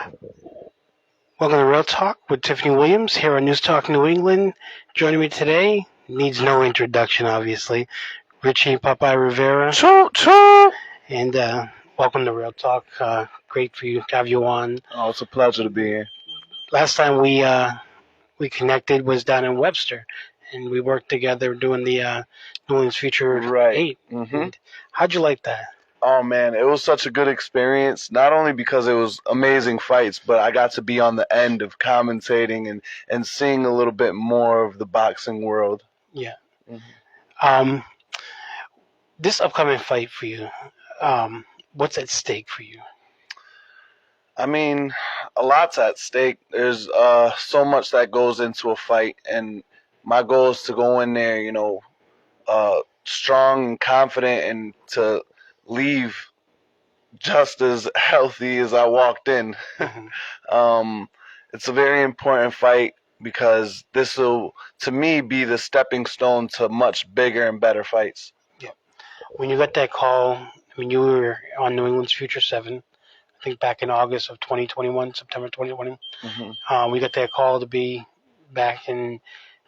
Welcome to Real Talk with Tiffany Williams here on NewsTalk New England. Joining me today needs no introduction, obviously. Richie and Popeye Rivera. Choo choo. And welcome to Real Talk. Great for you to have you on. Oh, it's a pleasure to be here. Last time we connected was down in Webster, and we worked together doing the New Orleans Future Right. 8. Mm-hmm. How'd you like that? Oh man, it was such a good experience. Not only because it was amazing fights, but I got to be on the end of commentating and seeing a little bit more of the boxing world. Yeah. Mm-hmm. This upcoming fight for you, what's at stake for you? I mean, a lot's at stake. There's so much that goes into a fight, and my goal is to go in there, strong and confident, and to leave just as healthy as I walked in. It's a very important fight because this will, to me, be the stepping stone to much bigger and better fights. Yeah. When you got that call, you were on New England's Future 7, I think back in August of 2021, September 2020. Mm-hmm. We got that call to be back in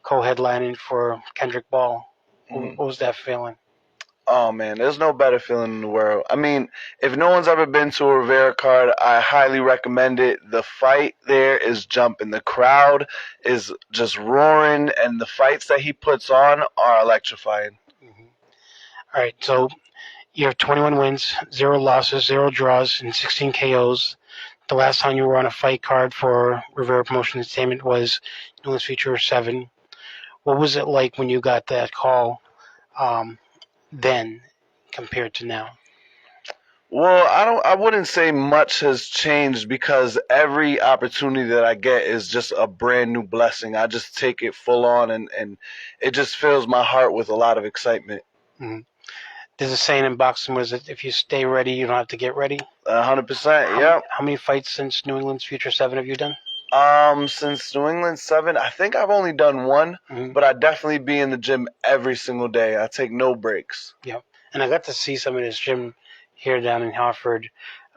co-headlining for Kendrick Ball. Mm-hmm. What was that feeling? Oh man, there's no better feeling in the world. I mean, if no one's ever been to a Rivera card, I highly recommend it. The fight there is jumping. The crowd is just roaring, and the fights that he puts on are electrifying. Mm-hmm. All right, so you have 21 wins, 0 losses, 0 draws, and 16 KOs. The last time you were on a fight card for Rivera Promotion Entertainment was New Orleans Future 7. What was it like when you got that call then compared to now? Well, I wouldn't say much has changed because every opportunity that I get is just a brand new blessing. I just take it full on, and it just fills my heart with a lot of excitement. Mm-hmm. There's a saying in boxing was that if you stay ready, you don't have to get ready. 100%. Yeah. How many fights since New England's Future 7 have you done? Since New England 7, I think I've only done one, but I definitely be in the gym every single day. I take no breaks. Yep. And I got to see some of this gym here down in Hartford,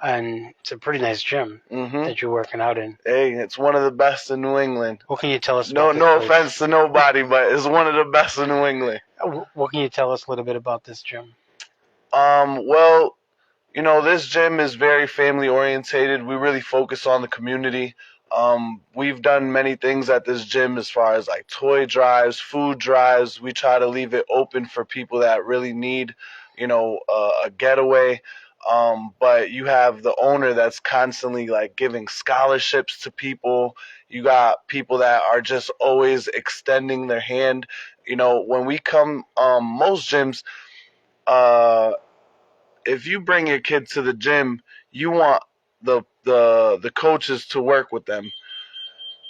and it's a pretty nice gym that you're working out in. Hey, it's one of the best in New England. What can you tell us about this No place? offense to nobody, but it's one of the best in New England. What can you tell us a little bit about this gym? Well, this gym is very family orientated. We really focus on the community. We've done many things at this gym as far as like toy drives, food drives. We try to leave it open for people that really need, a getaway. But you have the owner that's constantly like giving scholarships to people. You got people that are just always extending their hand. When we come, most gyms, if you bring your kid to the gym, you want the coaches to work with them.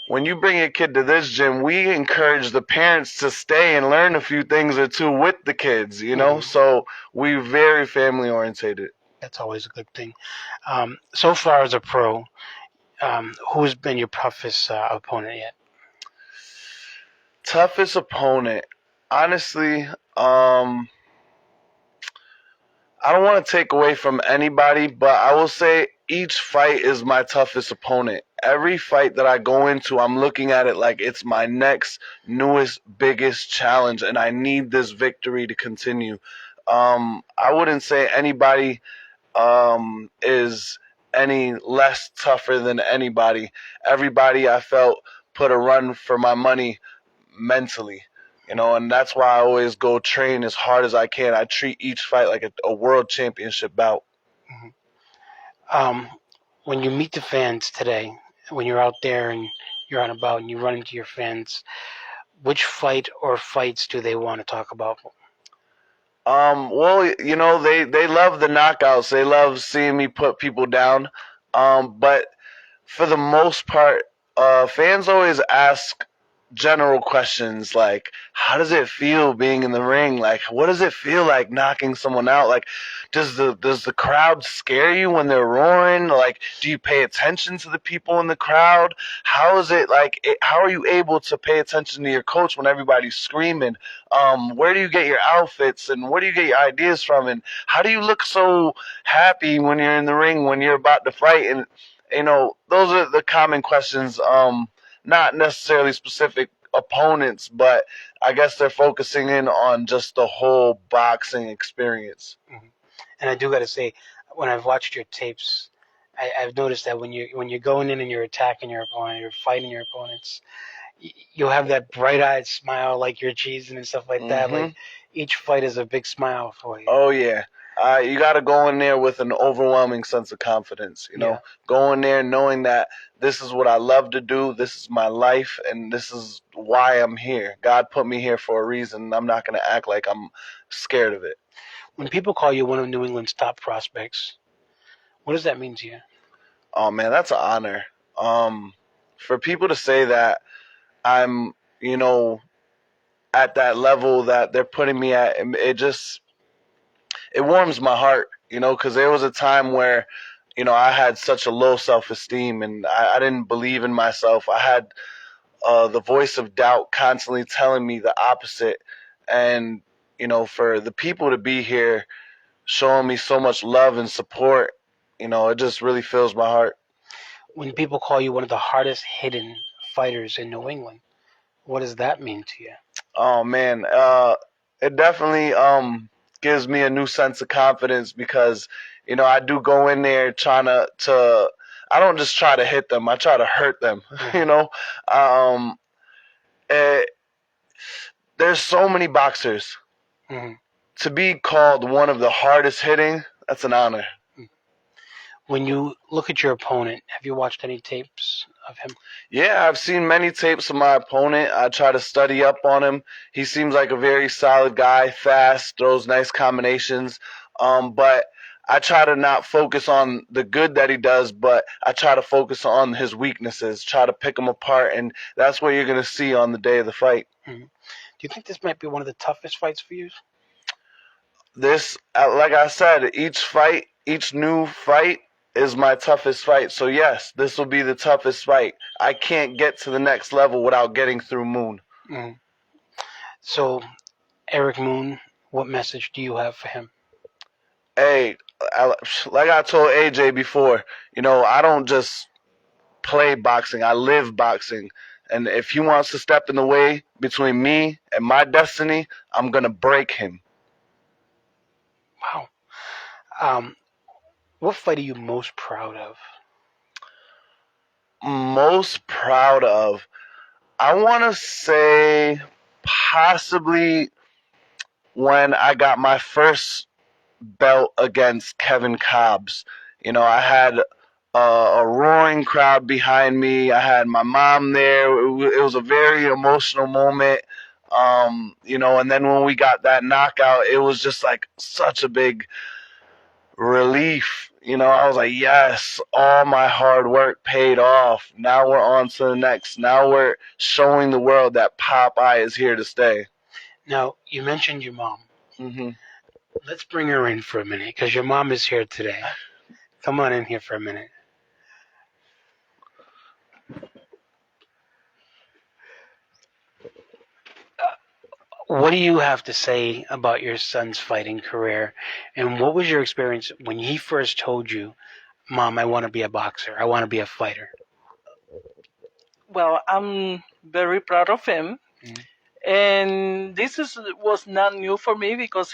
When you bring your kid to this gym, we encourage the parents to stay and learn a few things or two with the kids, So we're very family orientated. That's always a good thing. So far as a pro, who's been your toughest opponent yet? Toughest opponent? Honestly, I don't want to take away from anybody, but I will say each fight is my toughest opponent. Every fight that I go into, I'm looking at it like it's my next, newest, biggest challenge, and I need this victory to continue. I wouldn't say anybody is any less tougher than anybody. Everybody I felt put a run for my money mentally. And that's why I always go train as hard as I can. I treat each fight like a world championship bout. When you meet the fans today, when you're out there and you're on about and you run into your fans, which fight or fights do they want to talk about? Well, they love the knockouts. They love seeing me put people down. But for the most part, fans always ask general questions like, how does it feel being in the ring? Like, what does it feel like knocking someone out? Like, does the crowd scare you when they're roaring? Like, do you pay attention to the people in the crowd? How is it like? How are you able to pay attention to your coach when everybody's screaming? Where do you get your outfits and where do you get your ideas from? And how do you look so happy when you're in the ring when you're about to fight? And those are the common questions. Not necessarily specific opponents, but I guess they're focusing in on just the whole boxing experience. Mm-hmm. And I do got to say, when I've watched your tapes, I've noticed that when you're going in and you're attacking your opponent, you're fighting your opponents, you'll have that bright-eyed smile like you're cheesing and stuff like that. Like each fight is a big smile for you. Oh yeah. You got to go in there with an overwhelming sense of confidence. Go in there knowing that this is what I love to do. This is my life, and this is why I'm here. God put me here for a reason. I'm not going to act like I'm scared of it. When people call you one of New England's top prospects, what does that mean to you? Oh man, that's an honor. For people to say that I'm, at that level that they're putting me at, it warms my heart, because there was a time where, I had such a low self-esteem and I didn't believe in myself. I had the voice of doubt constantly telling me the opposite. And, for the people to be here showing me so much love and support, it just really fills my heart. When people call you one of the hardest hitting fighters in New England, what does that mean to you? Oh man, it definitely gives me a new sense of confidence because I do go in there trying to I don't just try to hit them, I try to hurt them. There's so many boxers. Mm-hmm. To be called one of the hardest hitting, that's an honor. When you look at your opponent, have you watched any tapes of him? Yeah, I've seen many tapes of my opponent. I try to study up on him. He seems like a very solid guy, fast, throws nice combinations. But I try to not focus on the good that he does, but I try to focus on his weaknesses, try to pick him apart, and that's what you're going to see on the day of the fight. Mm-hmm. Do you think this might be one of the toughest fights for you? This, like I said, each new fight is my toughest fight. So yes, this will be the toughest fight. I can't get to the next level without getting through Moon. Mm-hmm. So, Eric Moon, what message do you have for him? Hey, like I told AJ before, I don't just play boxing. I live boxing. And if he wants to step in the way between me and my destiny, I'm going to break him. Wow. What fight are you most proud of? Most proud of? I want to say possibly when I got my first belt against Kevin Cobbs. I had a roaring crowd behind me. I had my mom there. It was a very emotional moment. And then when we got that knockout, it was just like such a big relief. I was like, yes, all my hard work paid off. Now we're on to the next. Now we're showing the world that Popeye is here to stay. Now, you mentioned your mom. Mm-hmm. Let's bring her in for a minute because your mom is here today. Come on in here for a minute. What do you have to say about your son's fighting career? And what was your experience when he first told you, Mom, I want to be a boxer. I want to be a fighter? Well, I'm very proud of him. Mm-hmm. And this was not new for me because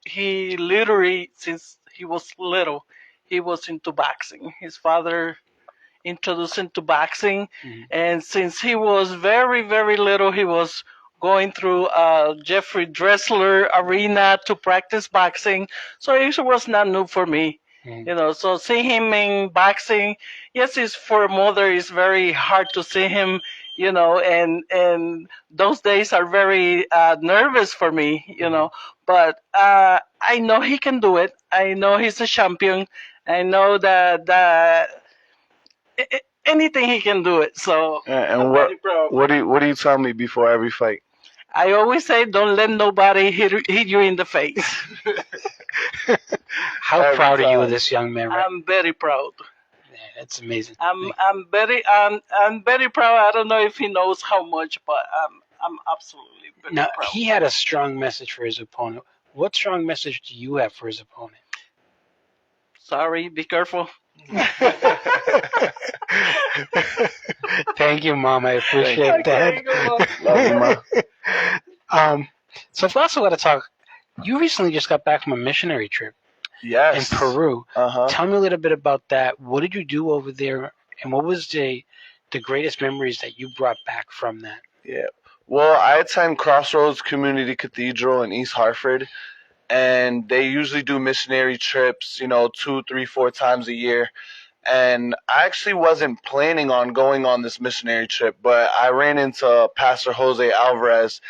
he literally, since he was little, he was into boxing. His father introduced him to boxing. Mm-hmm. And since he was very, very little, he was going through Jeffrey Dressler arena to practice boxing. So it was not new for me. Mm-hmm. So seeing him in boxing, yes, it's for a mother, it's very hard to see him, and those days are very nervous for me, but I know he can do it. I know he's a champion. I know that anything he can do it. So and what do you tell me before every fight? I always say, don't let nobody hit you in the face. How proud are you of this young man? Right? I'm very proud. Yeah, that's amazing. I'm very proud. I don't know if he knows how much, but I'm absolutely very proud. Now, he had a strong message for his opponent. What strong message do you have for his opponent? Sorry, be careful. Thank you, Mom. I appreciate that. Okay, go on. Love you, Ma. So if we also got to talk, you recently just got back from a missionary trip in Yes. Peru. Uh-huh. Tell me a little bit about that. What did you do over there, and what was the greatest memories that you brought back from that? Yeah. Well, I attend Crossroads Community Cathedral in East Hartford, and they usually do missionary trips, 2, 3, 4 times a year. And I actually wasn't planning on going on this missionary trip, but I ran into Pastor Jose Alvarez,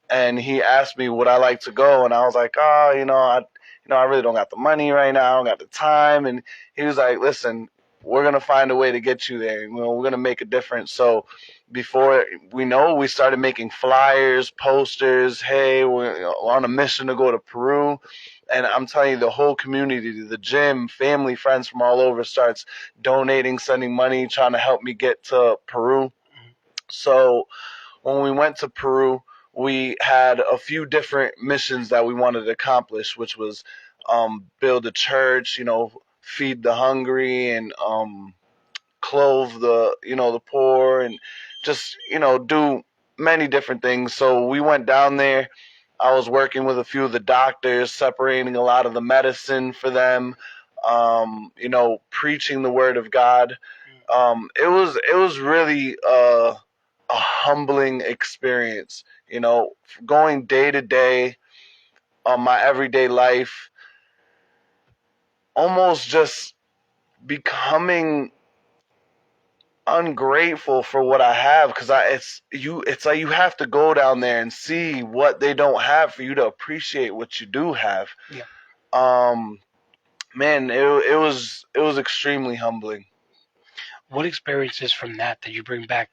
and he asked me would I like to go, and I was like, oh, I really don't got the money right now, I don't got the time, and he was like, listen, we're gonna find a way to get you there. We're gonna make a difference. So before we started making flyers, posters. Hey, we're on a mission to go to Peru, and I'm telling you, the whole community, the gym, family, friends from all over starts donating, sending money, trying to help me get to Peru. So when we went to Peru, we had a few different missions that we wanted to accomplish, which was build a church, feed the hungry, and clothe the poor, and just do many different things. So we went down there. I was working with a few of the doctors, separating a lot of the medicine for them, preaching the word of God. It was really a humbling experience, going day to day on my everyday life, almost just becoming ungrateful for what I have, because it's like you have to go down there and see what they don't have for you to appreciate what you do have. Yeah. Man, it was extremely humbling. What experiences from that you bring back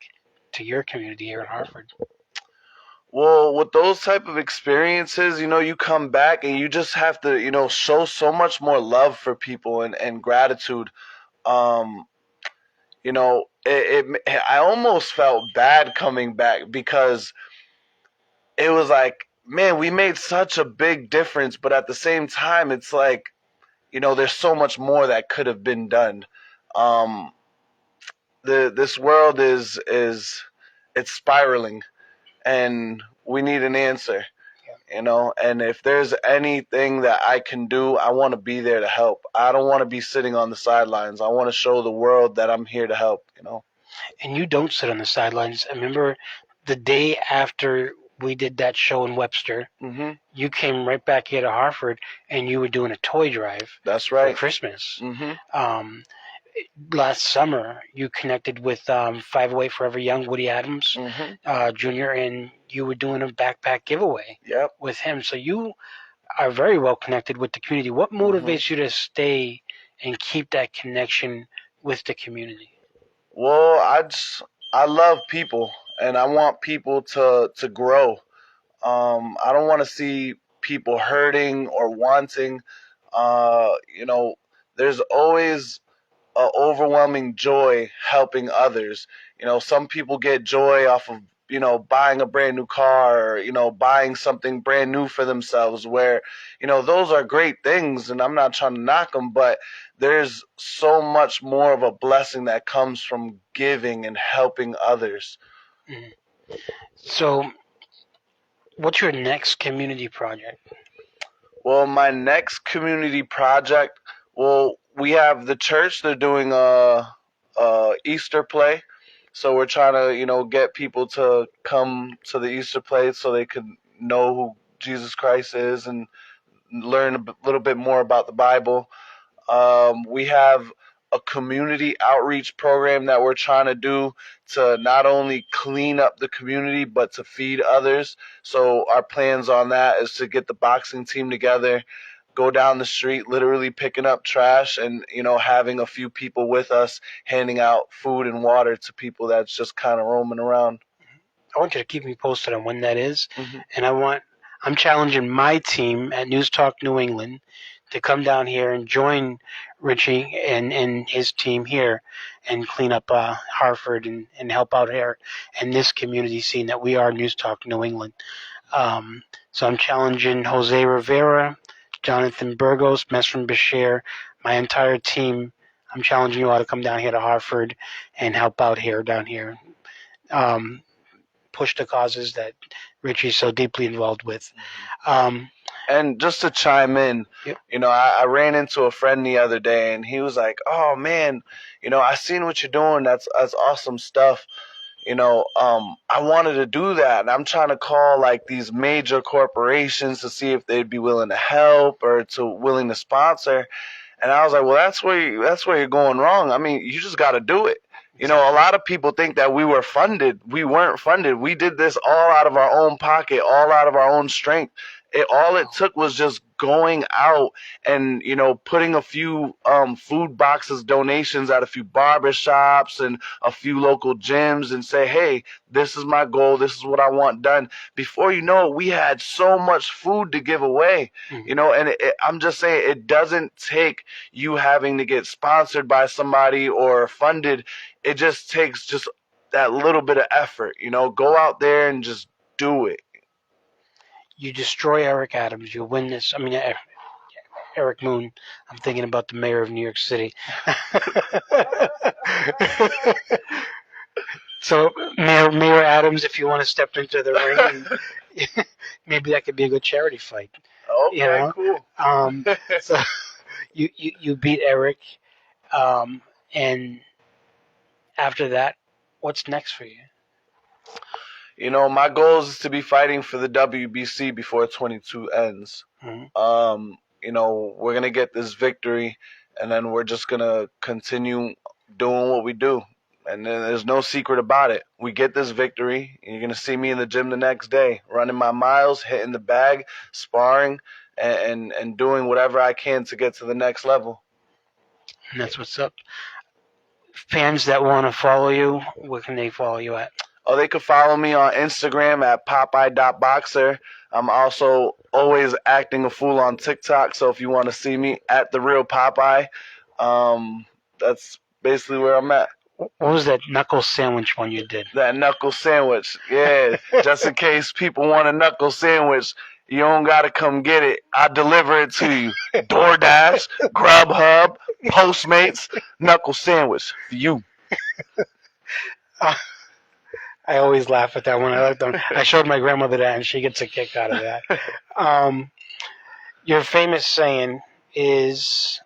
to your community here in Hartford? Well, with those type of experiences, you come back and you just have to, show so much more love for people and gratitude. Um, I almost felt bad coming back, because it was like, man, we made such a big difference, but at the same time, it's like, there's so much more that could have been done. Um, this world is it's spiraling, and we need an answer. And if there's anything that I can do, I want to be there to help. I don't want to be sitting on the sidelines. I want to show the world that I'm here to help. And you don't sit on the sidelines. I remember the day after we did that show in Webster, Mm-hmm. you came right back here to Hartford, and you were doing a toy drive That's for right. Christmas. Mm-hmm. Last summer, you connected with 508 Forever Young Woody Adams Mm-hmm. Jr., and you were doing a backpack giveaway Yep. with him. So you are very well connected with the community. What motivates you to stay and keep that connection with the community? Well, I love people, and I want people to grow. I don't want to see people hurting or wanting. There's always overwhelming joy helping others. Some people get joy off of buying a brand new car, or buying something brand new for themselves, where those are great things, and I'm not trying to knock them, but there's so much more of a blessing that comes from giving and helping others. Mm-hmm. So what's your next community project? Well, my next community project, well, we have the church. They're doing a Easter play, so we're trying to get people to come to the Easter play so they can know who Jesus Christ is and learn a little bit more about the Bible. We have a community outreach program that we're trying to do to not only clean up the community but to feed others. So our plans on that is to get the boxing team together, go down the street literally picking up trash, and having a few people with us handing out food and water to people that's just kind of roaming around. I want you to keep me posted on when that is. Mm-hmm. And I'm challenging my team at NewsTalk New England to come down here and join Richie and his team here and clean up Hartford and help out here in this community scene that we are NewsTalk New England. So I'm challenging Jose Rivera, Jonathan Burgos, Mesron Bashir, my entire team. I'm challenging you all to come down here to Hartford and help out here down here. push the causes that Richie's so deeply involved with. And just to chime in, Yep. I ran into a friend the other day, and he was like, "Oh man, I seen what you're doing. That's awesome stuff. I wanted to do that, and I'm trying to call like these major corporations to see if they'd be willing to help or willing to sponsor." And I was like, "Well, that's where you're going wrong. I mean, you just got to do it." A lot of people think that we were funded. We weren't funded. We did this all out of our own pocket, all out of our own strength. All it took was just going out and putting a few food boxes, donations at a few barbershops and a few local gyms, and say, "Hey, this is my goal. This is what I want done." Before you know it, we had so much food to give away. And I'm just saying, it doesn't take you having to get sponsored by somebody or funded. It just takes just that little bit of effort. Go out there and just do it. You destroy Eric Adams, you win this. I mean, Eric Moon. I'm thinking about the mayor of New York City. So, Mayor Adams, if you want to step into the ring, and maybe that could be a good charity fight. Okay, cool. So you beat Eric, and after that, what's next for you? My goal is to be fighting for the WBC before 22 ends. Mm-hmm. We're gonna get this victory, and then we're just gonna continue doing what we do. And then there's no secret about it. We get this victory, and you're gonna see me in the gym the next day, running my miles, hitting the bag, sparring, and doing whatever I can to get to the next level. And that's what's up. Fans that want to follow you, where can they follow you at? Oh, they can follow me on Instagram at Popeye.boxer. I'm also always acting a fool on TikTok, so if you want to see me at The Real Popeye, that's basically where I'm at. What was that knuckle sandwich one you did? That knuckle sandwich, yeah. Just in case people want a knuckle sandwich, you don't got to come get it. I deliver it to you. DoorDash, Grubhub, Postmates, knuckle sandwich for you. I always laugh at that one. I showed my grandmother that, and she gets a kick out of that. Your famous saying is,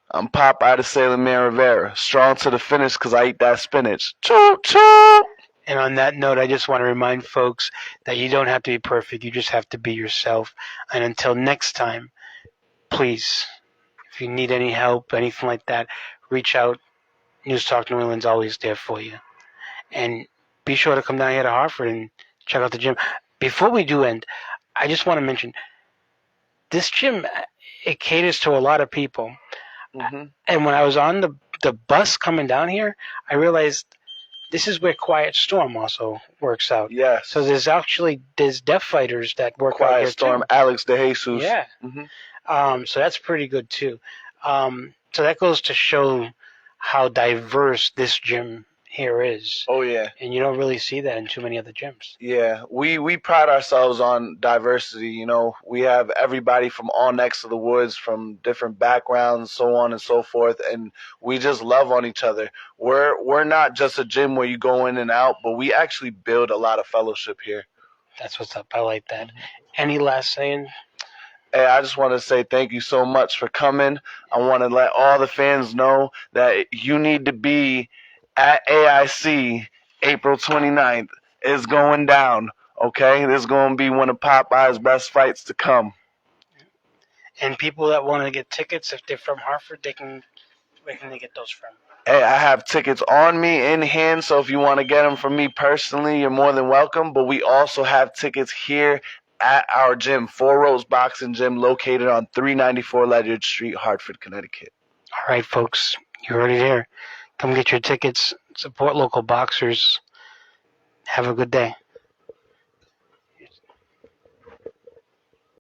"I'm Popeye the Sailor Man Rivera, strong to the finish because I eat that spinach." Choo choo. And on that note, I just want to remind folks that you don't have to be perfect. You just have to be yourself. And until next time, please, if you need any help, anything like that, reach out. NewsTalk New England's always there for you. And be sure to come down here to Hartford and check out the gym. Before we do end, I just want to mention, this gym, it caters to a lot of people. Mm-hmm. And when I was on the bus coming down here, I realized this is where Quiet Storm also works out. Yes. So there's deaf fighters that work out here Quiet Storm, too. Alex DeJesus. Yeah. Mm-hmm. So that's pretty good too. So that goes to show how diverse this gym here is. Oh yeah. And you don't really see that in too many other gyms. Yeah, we pride ourselves on diversity. We have everybody from all necks of the woods, from different backgrounds, so on and so forth, and we just love on each other. We're not just a gym where you go in and out, but we actually build a lot of fellowship here. That's what's up. I like that. Any last saying? Hey, I just want to say thank you so much for coming. I want to let all the fans know that you need to be at AIC April 29th. It's going down, okay? This is going to be one of Popeye's best fights to come. And people that want to get tickets, if they're from Hartford, where can they get those from? Hey, I have tickets on me in hand, so if you want to get them from me personally, you're more than welcome. But we also have tickets here at our gym, Four Roads Boxing Gym, located on 394 Ledyard Street, Hartford, Connecticut. All right, folks, you heard it here. Come get your tickets. Support local boxers. Have a good day.